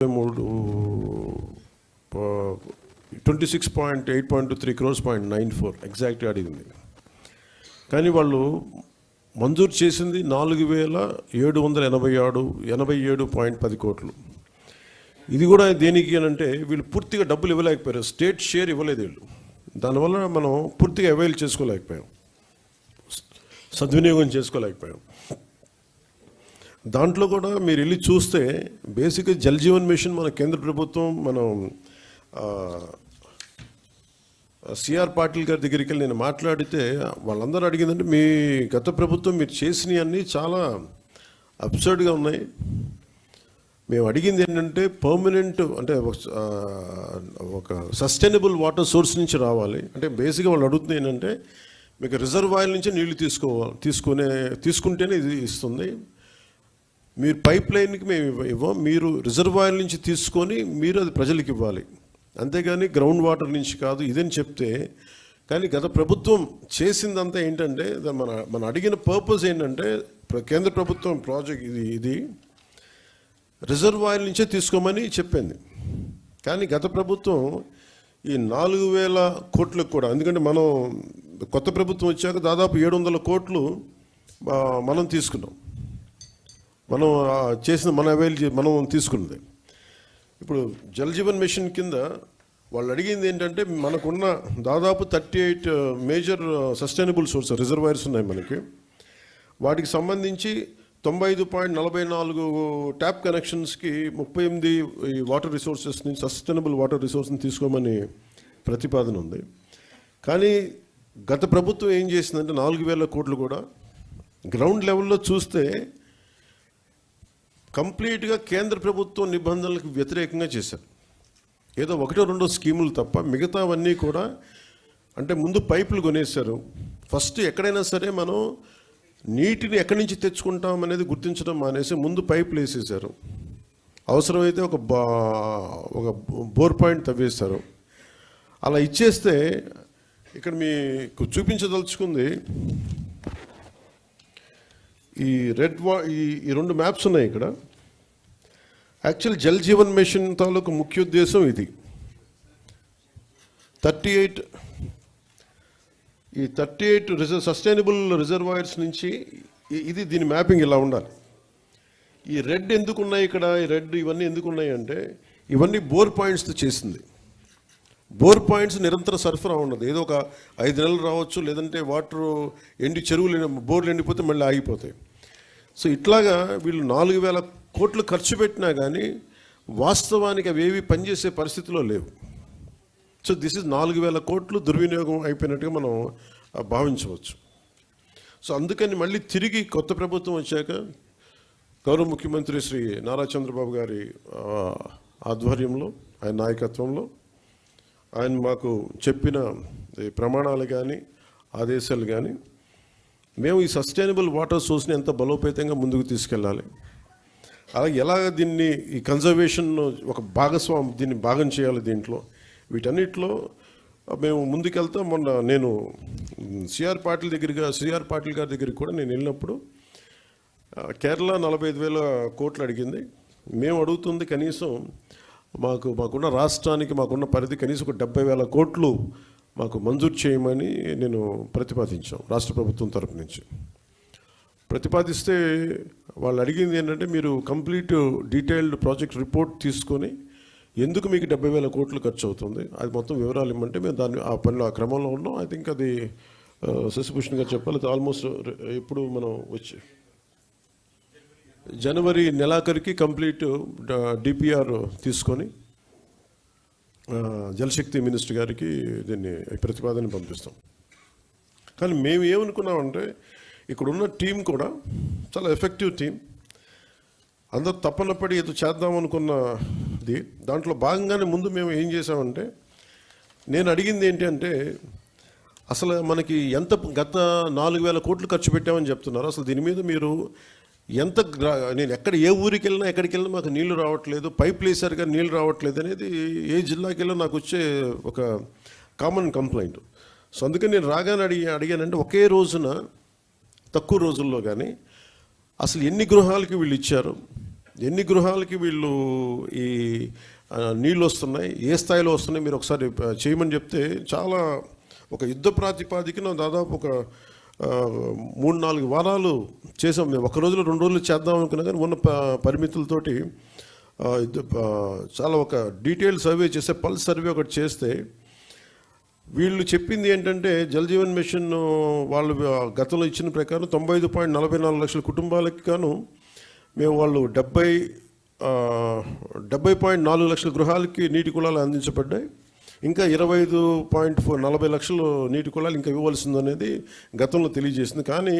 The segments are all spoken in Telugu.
26.8.3 crores 0.94 ఎగ్జాక్ట్గా అడిగింది. కానీ వాళ్ళు మంజూరు చేసింది 4,787.10 కోట్లు. ఇది కూడా దేనికి అని అంటే వీళ్ళు పూర్తిగా డబ్బులు ఇవ్వలేకపోయారు, స్టేట్ షేర్ ఇవ్వలేదు వీళ్ళు. దానివల్ల మనం పూర్తిగా అవైల్ చేసుకోలేకపోయాం, సద్వినియోగం చేసుకోలేకపోయాం. దాంట్లో కూడా మీరు వెళ్ళి చూస్తే బేసిక్గా జల్ జీవన్ మిషన్ మన కేంద్ర ప్రభుత్వం మనం సిఆర్ పాటిల్ గారి దగ్గరికి వెళ్ళి నేను మాట్లాడితే వాళ్ళందరూ అడిగిందంటే మీ గత ప్రభుత్వం మీరు చేసినవి అన్నీ చాలా అబ్సర్డ్గా ఉన్నాయి. మేము అడిగింది ఏంటంటే పర్మనెంట్ అంటే ఒక సస్టైనబుల్ వాటర్ సోర్స్ నుంచి రావాలి. అంటే బేసిక్గా వాళ్ళు అడుగుతుంది ఏంటంటే మీకు రిజర్వాయర్ నుంచి నీళ్లు తీసుకుంటేనే ఇది ఇస్తుంది. మీరు పైప్ లైన్కి మేము ఇవ్వం, మీరు రిజర్వాయర్ నుంచి తీసుకొని మీరు అది ప్రజలకు ఇవ్వాలి, అంతేగాని గ్రౌండ్ వాటర్ నుంచి కాదు ఇదని చెప్తే. కానీ గత ప్రభుత్వం చేసిందంతా ఏంటంటే మన అడిగిన పర్పస్ ఏంటంటే కేంద్ర ప్రభుత్వం ప్రాజెక్ట్ ఇది రిజర్వాయర్ నుంచే తీసుకోమని చెప్పింది. కానీ గత ప్రభుత్వం ఈ 4,000 కోట్లకు కూడా, ఎందుకంటే మనం కొత్త ప్రభుత్వం వచ్చాక దాదాపు 700 కోట్లు మనం తీసుకున్నాం, మనం చేసిన మనం తీసుకున్నది. ఇప్పుడు జల్ జీవన్ మిషన్ కింద వాళ్ళు అడిగింది ఏంటంటే మనకున్న దాదాపు 38 మేజర్ సస్టైనబుల్ సోర్స్ రిజర్వాయర్స్ ఉన్నాయి మనకి. వాటికి సంబంధించి 95.44 ట్యాప్ కనెక్షన్స్కి 38 వాటర్ రిసోర్సెస్ నుంచి సస్టైనబుల్ వాటర్ రిసోర్స్ని తీసుకోమని ప్రతిపాదన ఉంది. కానీ గత ప్రభుత్వం ఏం చేసిందంటే 4,000 కోట్లు కూడా గ్రౌండ్ లెవెల్లో చూస్తే కంప్లీట్గా కేంద్ర ప్రభుత్వం నిబంధనలకు వ్యతిరేకంగా చేశారు. ఏదో 1-2 స్కీములు తప్ప మిగతావన్నీ కూడా అంటే ముందు పైపులు కొనేశారు. ఫస్ట్ ఎక్కడైనా సరే మనం నీటిని ఎక్కడి నుంచి తెచ్చుకుంటాం అనేది గుర్తించడం మానేసి ముందు పైపులు వేసేసారు. అవసరమైతే ఒక బోర్ పాయింట్ తవ్వేశారు. అలా ఇచ్చేస్తే ఇక్కడ మీకు చూపించదలుచుకుంది ఈ ఈ 2 మ్యాప్స్ ఉన్నాయి ఇక్కడ. యాక్చువల్ జల్ జీవన్ మిషన్ తాలూకు ముఖ్య ఉద్దేశం ఇది. 38 సస్టైనబుల్ రిజర్వాయర్స్ నుంచి ఇది దీని మ్యాపింగ్ ఇలా ఉండాలి. ఈ రెడ్ ఎందుకు ఉన్నాయి ఇక్కడ, ఈ రెడ్ ఇవన్నీ ఎందుకు ఉన్నాయి అంటే ఇవన్నీ బోర్ పాయింట్స్తో చేసింది. బోర్ పాయింట్స్ నిరంతర సరఫరా ఉన్నది, ఏదో ఒక 5 నెలలు రావచ్చు, లేదంటే వాటర్ చెరువులు బోర్లు ఎండిపోతే మళ్ళీ ఆగిపోతాయి. సో ఇట్లాగా వీళ్ళు 4,000 కోట్లు ఖర్చు పెట్టినా కానీ వాస్తవానికి అవి ఏవి పనిచేసే పరిస్థితిలో లేవు. సో దిస్ ఇస్ 4,000 కోట్లు దుర్వినియోగం అయిపోయినట్టుగా మనం భావించవచ్చు. సో అందుకని మళ్ళీ తిరిగి కొత్త ప్రభుత్వం వచ్చాక గౌరవ ముఖ్యమంత్రి శ్రీ నారా చంద్రబాబు గారి ఆధ్వర్యంలో, ఆయన నాయకత్వంలో ఆయన మాకు చెప్పిన ప్రమాణాలు కానీ ఆదేశాలు కానీ మేము ఈ సస్టైనబుల్ వాటర్ సోర్స్ని ఎంత బలోపేతంగా ముందుకు తీసుకెళ్ళాలి, అలాగే ఎలాగ దీన్ని ఈ కన్జర్వేషన్ ఒక దీన్ని భాగం చేయాలి దీంట్లో, వీటన్నిటిలో మేము ముందుకెళ్తాం. మొన్న నేను సిఆర్ పాటిల్ గారి దగ్గరికి కూడా నేను వెళ్ళినప్పుడు కేరళ 45,000 కోట్లు అడిగింది. మేము అడుగుతుంది కనీసం మాకున్న రాష్ట్రానికి మాకున్న పరిధి కనీసం ఒక 70,000 కోట్లు మాకు మంజూరు చేయమని నేను ప్రతిపాదించాం. రాష్ట్ర ప్రభుత్వం తరపు నుంచి ప్రతిపాదిస్తే వాళ్ళు అడిగింది ఏంటంటే మీరు కంప్లీట్ డీటెయిల్డ్ ప్రాజెక్ట్ రిపోర్ట్ తీసుకొని ఎందుకు మీకు 70,000 కోట్లు ఖర్చు అవుతుంది అది మొత్తం వివరాలు ఇవ్వమంటే మేము ఆ క్రమంలో ఉన్నాం. ఐ థింక్ అది శశిభూషణ్ గారు చెప్పాలి. ఆల్మోస్ట్ ఇప్పుడు మనం వచ్చి జనవరి నెలాఖరికి కంప్లీట్ డిపిఆర్ తీసుకొని జలశక్తి మినిస్టర్ గారికి దీన్ని ప్రతిపాదన పంపిస్తాం. కానీ మేము ఏమనుకున్నామంటే ఇక్కడున్న టీం కూడా చాలా ఎఫెక్టివ్ టీం, అందరూ తప్పన పడి ఏదో చేద్దామనుకున్నది. దాంట్లో భాగంగానే ముందు మేము ఏం చేసామంటే నేను అడిగింది ఏంటి అంటే అసలు మనకి ఎంత గత 4,000 కోట్లు ఖర్చు పెట్టామని చెప్తున్నారు, అసలు దీని మీద మీరు ఎంత నేను ఏ ఊరికి వెళ్ళినా ఎక్కడికి వెళ్ళినా మాకు నీళ్లు రావట్లేదు, పైపులు వేసారు కానీ నీళ్ళు రావట్లేదు అనేది ఏ జిల్లాకి వెళ్ళినా నాకు వచ్చే ఒక కామన్ కంప్లైంట్. సో అందుకని నేను రాగానే అడిగానంటే ఒకే రోజున తక్కువ రోజుల్లో కానీ అసలు ఎన్ని గృహాలకి వీళ్ళు ఇచ్చారు, ఎన్ని గృహాలకి వీళ్ళు ఈ నీళ్ళు వస్తున్నాయి, ఏ స్థాయిలో వస్తున్నాయి మీరు ఒకసారి చేయమని చెప్తే చాలా ఒక యుద్ధ ప్రాతిపాదికన దాదాపు ఒక 3-4 వారాలు చేసాం. మేము ఒక రోజులో 2 రోజులు చేద్దాం అనుకున్నా కానీ ఉన్న పరిమితులతోటి చాలా ఒక డీటెయిల్ సర్వే చేస్తే పల్స్ సర్వే ఒకటి చేస్తే వీళ్ళు చెప్పింది ఏంటంటే జల్ జీవన్ మిషన్ వాళ్ళు గతంలో ఇచ్చిన ప్రకారం 95.44 లక్షల కుటుంబాలకి గాను మేము వాళ్ళు 70.4 లక్షల గృహాలకి నీటి కుళాలు అందించబడ్డాయి. ఇంకా 25.40 లక్షలు నీటి కుళాలు ఇంకా ఇవ్వవలసిందనేది గతంలో తెలియజేసింది. కానీ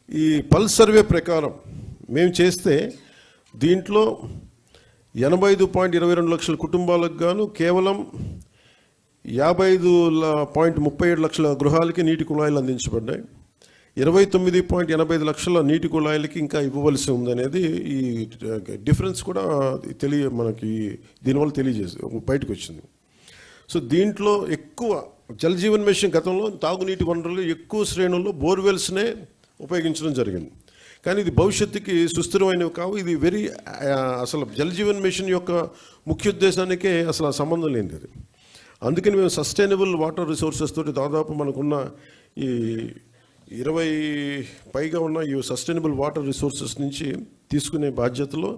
ఈ పల్స్ సర్వే ప్రకారం మేము చేస్తే దీంట్లో 85.22 లక్షల కుటుంబాలకు గాను కేవలం 55.37 లక్షల గృహాలకి నీటి కుళాయిలు అందించబడ్డాయి. 29.85 లక్షల నీటి కుళాయిలకి ఇంకా ఇవ్వవలసి ఉందనేది ఈ డిఫరెన్స్ కూడా మనకి దీనివల్ల బయటకు వచ్చింది. సో దీంట్లో ఎక్కువ జల్ జీవన్ మిషన్ గతంలో తాగునీటి వనరులు ఎక్కువ శ్రేణుల్లో బోర్వెల్స్నే ఉపయోగించడం జరిగింది. కానీ ఇది భవిష్యత్తుకి సుస్థిరమైనవి కావు. ఇది అసలు జల్ జీవన్ మిషన్ యొక్క ముఖ్య ఉద్దేశానికే అసలు సంబంధం లేనిది అది. అందుకని మేము సస్టైనబుల్ వాటర్ రిసోర్సెస్ తోటి దాదాపు మనకున్న ఈ 20 పైగా ఉన్న ఈ సస్టైనబుల్ వాటర్ రిసోర్సెస్ నుంచి తీసుకునే బాధ్యతలో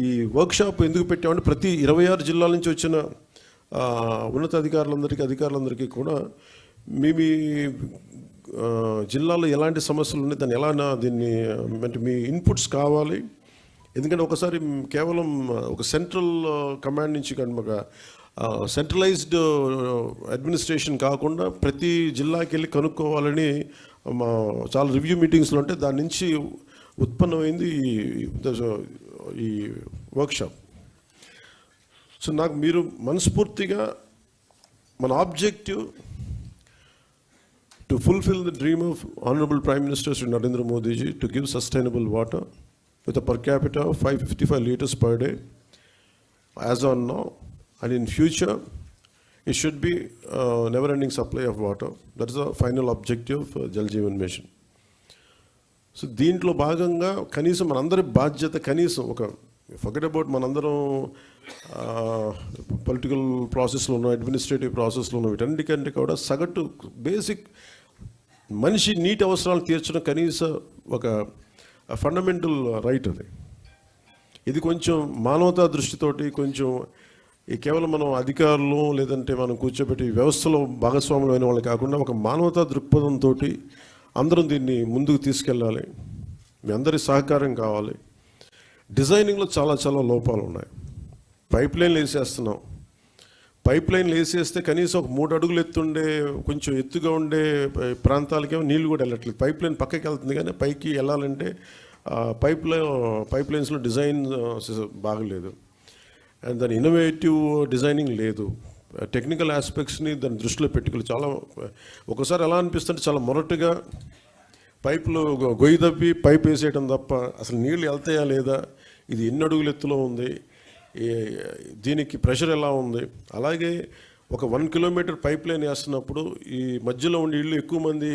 ఈ వర్క్షాప్ ఎందుకు పెట్టామంటే ప్రతి 26 జిల్లాల నుంచి వచ్చిన అధికారులందరికీ కూడా మీ జిల్లాలో ఎలాంటి సమస్యలు ఉన్నాయి, దాన్ని దీన్ని అంటే మీ ఇన్పుట్స్ కావాలి. ఎందుకంటే ఒకసారి కేవలం ఒక సెంట్రల్ కమాండ్ నుంచి కానీ ఒక సెంట్రలైజ్డ్ అడ్మినిస్ట్రేషన్ కాకుండా ప్రతి జిల్లాకి వెళ్ళి కనుక్కోవాలని చాలా రివ్యూ మీటింగ్స్లో ఉంటే దాని నుంచి ఉత్పన్నమైంది ఈ వర్క్షాప్. సో నాకు మీరు మనస్ఫూర్తిగా మన objective to fulfil the dream of honourable prime minister Shri Narendra Modiji to give sustainable water with a per capita of 555 liters per day as on now, and in future it should be never ending supply of water. That is the final objective of Jal Jeevan Mission. So దీంట్లో భాగంగా కనీసం మనందరి బాధ్యత, కనీసం ఒక ఫర్గెట్ అబౌట్ మనందరం పొలిటికల్ ప్రాసెస్లో ఉన్న, అడ్మినిస్ట్రేటివ్ ప్రాసెస్లో ఉన్న, వీటన్నిటికంటే కూడా సగటు బేసిక్ మనిషి నీటి అవసరాలు తీర్చడం కనీస ఒక ఫండమెంటల్ రైట్ అది. ఇది కొంచెం మానవతా దృష్టితోటి కొంచెం కేవలం మనం అధికారులు లేదంటే మనం కూర్చోబెట్టి వ్యవస్థలో భాగస్వాములు అయిన వాళ్ళు కాకుండా ఒక మానవతా దృక్పథంతో అందరం దీన్ని ముందుకు తీసుకెళ్ళాలి. మీ అందరి సహకారం కావాలి. డిజైనింగ్లో చాలా చాలా లోపాలు ఉన్నాయి. పైప్ లైన్లు వేసేస్తున్నాం. పైప్ లైన్లు వేసేస్తే కనీసం ఒక 3 అడుగులు ఎత్తుండే కొంచెం ఎత్తుగా ఉండే ప్రాంతాలకేమో నీళ్ళు కూడా వెళ్ళట్లేదు. పైప్ లైన్ పక్కకి వెళ్తుంది కానీ పైకి వెళ్ళాలంటే పైప్ లైన్స్లో డిజైన్ బాగలేదు. అండ్ దాని ఇన్నోవేటివ్ డిజైనింగ్ లేదు. టెక్నికల్ ఆస్పెక్ట్స్ని దాని దృష్టిలో పెట్టుకోవాలి. చాలా ఒకసారి ఎలా అనిపిస్తుంటే చాలా మొరటుగా పైపులు గొయ్యి తప్పి పైప్ వేసేయడం తప్ప అసలు నీళ్ళు వెళ్తాయా లేదా, ఇది ఎన్ని అడుగులు ఎత్తులో ఉంది, దీనికి ప్రెషర్ ఎలా ఉంది. అలాగే ఒక 1 కిలోమీటర్ పైప్ లైన్ వేస్తున్నప్పుడు ఈ మధ్యలో ఉండే ఇళ్ళు ఎక్కువ మంది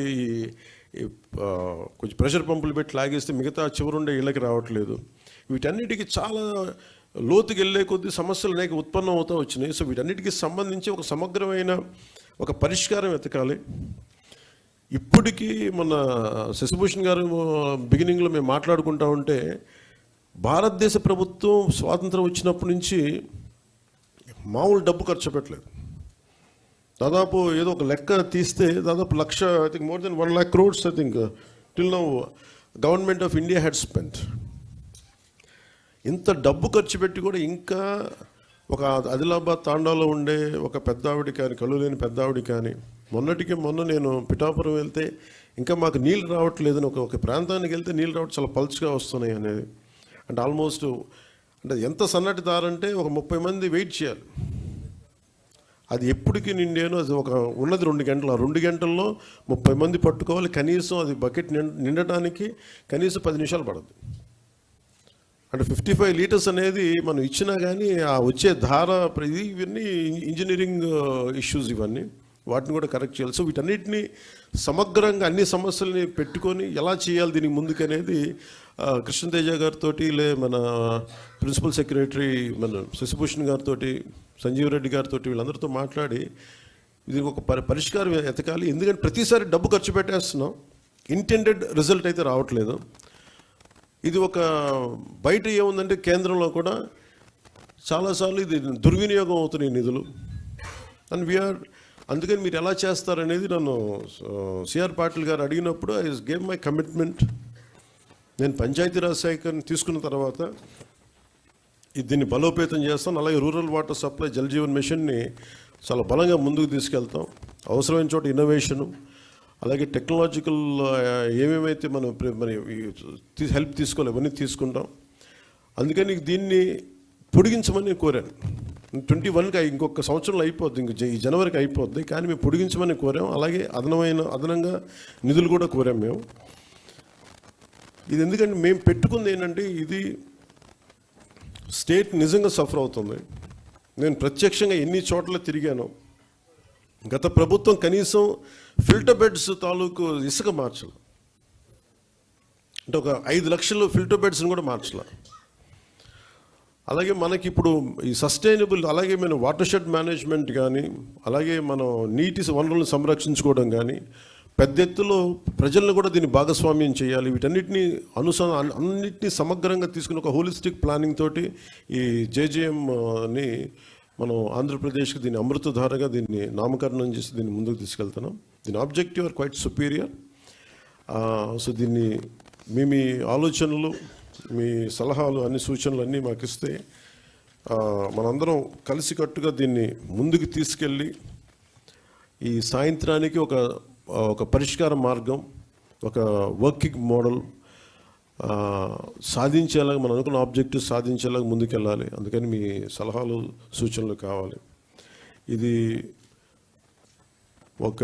కొంచెం ప్రెషర్ పంపులు పెట్టి లాగేస్తే మిగతా చివరుండే ఇళ్ళకి రావట్లేదు. వీటన్నిటికీ చాలా లోతుకి వెళ్ళే కొద్దీ సమస్యలు అనేక ఉత్పన్నం అవుతూ వచ్చినాయి. సో వీటన్నిటికీ సంబంధించి ఒక సమగ్రమైన ఒక పరిష్కారం వెతకాలి. ఇప్పటికీ మన శశిభూషణ్ గారు బిగినింగ్లో మేము మాట్లాడుకుంటా ఉంటే భారతదేశ ప్రభుత్వం స్వాతంత్రం వచ్చినప్పటి నుంచి మామూలు డబ్బు ఖర్చు పెట్టలేదు. దాదాపు ఏదో ఒక లెక్క తీస్తే దాదాపు 1,00,000, I think more than 1 lakh crores I think till now government of India had spent. ఇంత డబ్బు ఖర్చు పెట్టి కూడా ఇంకా ఒక ఆదిలాబాద్ తాండాలో ఉండే ఒక పెద్దావిడ కానీ, కళ్ళు లేని పెద్దావిడ కానీ, మొన్న నేను పిఠాపురం వెళ్తే ఇంకా మాకు నీళ్ళు రావట్లేదని ఒక ప్రాంతానికి వెళ్తే నీళ్ళు రావడం చాలా పల్చగా వస్తున్నాయి అనేది. అంటే ఆల్మోస్ట్ అంటే ఎంత సన్నటి దారంటే ఒక 30 మంది వెయిట్ చేయాలి. అది ఎప్పటికీ నిండాను. అది ఒక ఉన్నది 2 గంటలు. ఆ 2 గంటల్లో 30 మంది పట్టుకోవాలి. కనీసం అది బకెట్ నిండటానికి కనీసం 10 నిమిషాలు పడుతుంది. అంటే 55 లీటర్స్ అనేది మనం ఇచ్చినా కానీ ఆ వచ్చే ధార ఇవన్నీ ఇంజనీరింగ్ ఇష్యూస్, ఇవన్నీ వాటిని కూడా కరెక్ట్ చేయాలి. సో వీటన్నిటిని సమగ్రంగా అన్ని సమస్యల్ని పెట్టుకొని ఎలా చేయాలి దీనికి ముందుకనేది కృష్ణతేజ గారితో మన ప్రిన్సిపల్ సెక్రటరీ మన శశిభూషణ్ గారితో సంజీవ్ రెడ్డి గారితో వీళ్ళందరితో మాట్లాడి ఇది ఒక పరిష్కారం ఎతకాలి. ఎందుకంటే ప్రతిసారి డబ్బు ఖర్చు పెట్టేస్తున్నాం, ఇంటెండెడ్ రిజల్ట్ అయితే రావట్లేదు. ఇది ఒక బయట ఏముందంటే కేంద్రంలో కూడా చాలాసార్లు ఇది దుర్వినియోగం అవుతున్నాయి నిధులు. అండ్ వీఆర్ అందుకని మీరు ఎలా చేస్తారనేది నన్ను సిఆర్ పాటిల్ గారు అడిగినప్పుడు ఐ గేవ్ మై కమిట్మెంట్. నేను పంచాయతీరాజ్ శాఖని తీసుకున్న తర్వాత దీన్ని బలోపేతం చేస్తాను. అలాగే rural water supply Jal Jeevan మిషన్ని చాలా బలంగా ముందుకు తీసుకెళ్తాం. అవసరమైన చోట ఇన్నోవేషను, అలాగే టెక్నాలజికల్ ఏమేమైతే మనం మరి హెల్ప్ తీసుకోవాలి అవన్నీ తీసుకుంటాం. అందుకని దీన్ని పొడిగించమని నేను కోరాను. 21కి ఇంకొక సంవత్సరంలో అయిపోద్ది, ఇంక ఈ జనవరికి అయిపోద్ది, కానీ మేము పొడిగించమని కోరాం. అలాగే అదనంగా నిధులు కూడా కోరాం మేము. ఇది ఎందుకంటే మేము పెట్టుకుంది ఏంటంటే ఇది స్టేట్ నిజంగా సఫర్ అవుతుంది. నేను ప్రత్యక్షంగా ఎన్ని చోట్ల తిరిగాను. గత ప్రభుత్వం కనీసం ఫిల్టర్ బెడ్స్ తాలూకు ఇసుక మార్చాలి, అంటే ఒక 5 లక్షలు ఫిల్టర్ బెడ్స్ని కూడా మార్చాలి. అలాగే మనకి ఇప్పుడు ఈ సస్టైనబుల్, అలాగే మనం వాటర్ షెడ్ మేనేజ్మెంట్ కానీ, అలాగే మనం నీటి వనరులను సంరక్షించుకోవడం కానీ, పెద్ద ఎత్తులో ప్రజలను కూడా దీన్ని భాగస్వామ్యం చేయాలి. వీటన్నిటిని అన్నిటినీ సమగ్రంగా తీసుకుని ఒక హోలిస్టిక్ ప్లానింగ్ తోటి ఈ జేజేఎంని మనం ఆంధ్రప్రదేశ్కి దీన్ని అమృతధారగా దీన్ని నామకరణం చేసి దీన్ని ముందుకు తీసుకెళ్తున్నాం. దీని objective are quite superior. So దీన్ని మీ ఆలోచనలు, మీ సలహాలు, అన్ని సూచనలు అన్నీ మాకు ఇస్తే మనందరం కలిసికట్టుగా దీన్ని ముందుకు తీసుకెళ్ళి ఈ సాయంత్రానికి ఒక పరిష్కార మార్గం, ఒక వర్కింగ్ మోడల్ సాధించేలాగా, మనం అనుకున్న ఆబ్జెక్టివ్ సాధించేలాగా ముందుకెళ్ళాలి. అందుకని మీ సలహాలు సూచనలు కావాలి. ఇది ఒక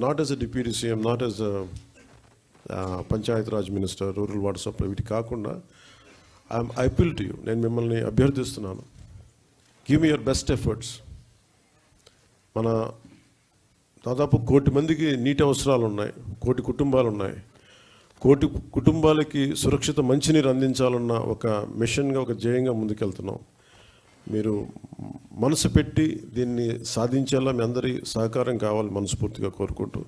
not as a deputy CM, not as a Panchayat Raj minister, rural water supply, వీటి కాకుండా ఐ అపీల్ టు యూ, నేను మిమ్మల్ని అభ్యర్థిస్తున్నాను, give me your best efforts. మన దాదాపు 1 కోటి మందికి నీటి అవసరాలు ఉన్నాయి, 1 కోటి కుటుంబాలు ఉన్నాయి. 1 కోటి కుటుంబాలకి సురక్షిత మంచినీరు అందించాలన్న ఒక మిషన్గా, ఒక ధ్యేయంగా ముందుకెళ్తున్నాం. మీరు మనసు పెట్టి దీన్ని సాధించేలా మీ అందరి సహకారం కావాలి మనస్ఫూర్తిగా కోరుకుంటూ,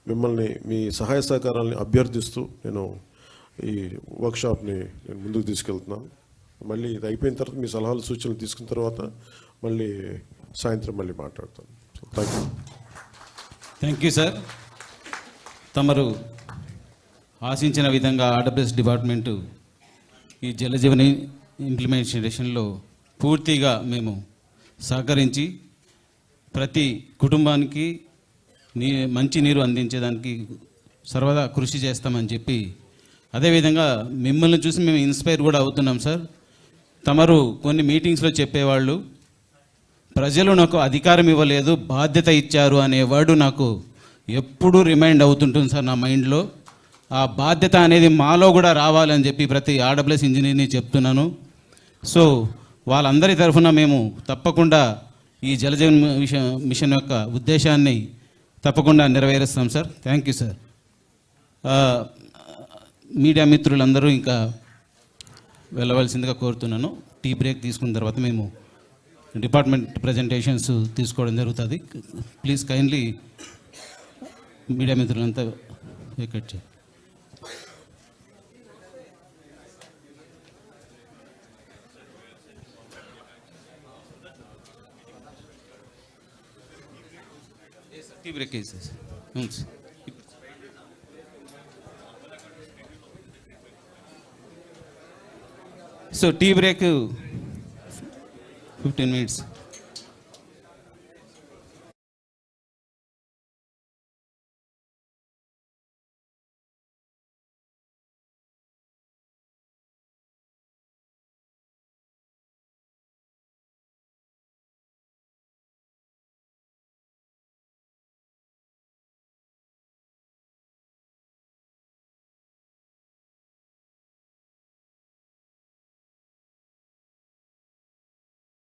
మిమ్మల్ని మీ సహాయ సహకారాలని అభ్యర్థిస్తూ నేను ఈ వర్క్షాప్ని నేను ముందుకు తీసుకెళ్తున్నాను. మళ్ళీ ఇది అయిపోయిన తర్వాత మీ సలహాలు సూచనలు తీసుకున్న తర్వాత మళ్ళీ సాయంత్రం మళ్ళీ మాట్లాడతాను. Thank you. Thank you sir. తమరు ఆశించిన విధంగా ఆర్డబ్ల్యూఎస్ డిపార్ట్మెంటు ఈ జలజీవని ఇంప్లిమెంటేషన్లో పూర్తిగా మేము సహకరించి ప్రతి కుటుంబానికి మంచి నీరు అందించేదానికి సర్వదా కృషి చేస్తామని చెప్పి, అదేవిధంగా మిమ్మల్ని చూసి మేము ఇన్స్పైర్ కూడా అవుతున్నాం సార్. తమరు కొన్ని మీటింగ్స్లో చెప్పేవాళ్ళు, ప్రజలు నాకు అధికారం ఇవ్వలేదు, బాధ్యత ఇచ్చారు అనే వర్డ్ నాకు ఎప్పుడూ రిమైండ్ అవుతుంటుంది సార్ నా మైండ్లో. ఆ బాధ్యత అనేది మాలో కూడా రావాలని చెప్పి ప్రతి ఆర్డబ్ల్యూఎస్ ఇంజనీర్ని చెప్తున్నాను. సో వాళ్ళందరి తరఫున మేము తప్పకుండా ఈ జలజీవన్ మిషన్ యొక్క ఉద్దేశాన్ని తప్పకుండా నెరవేరుస్తాం sir. Thank you sir. Media మిత్రులందరూ ఇంకా వెళ్ళవలసిందిగా కోరుతున్నాను. టీ బ్రేక్ తీసుకున్న తర్వాత మేము డిపార్ట్మెంట్ ప్రజెంటేషన్స్ తీసుకోవడం జరుగుతుంది. ప్లీజ్ కైండ్లీ మీడియా మిత్రులంతా వెకెట్ చేయండి. టీ బ్రేక్ వేసేసి అవును sir. So tea break 15 minutes.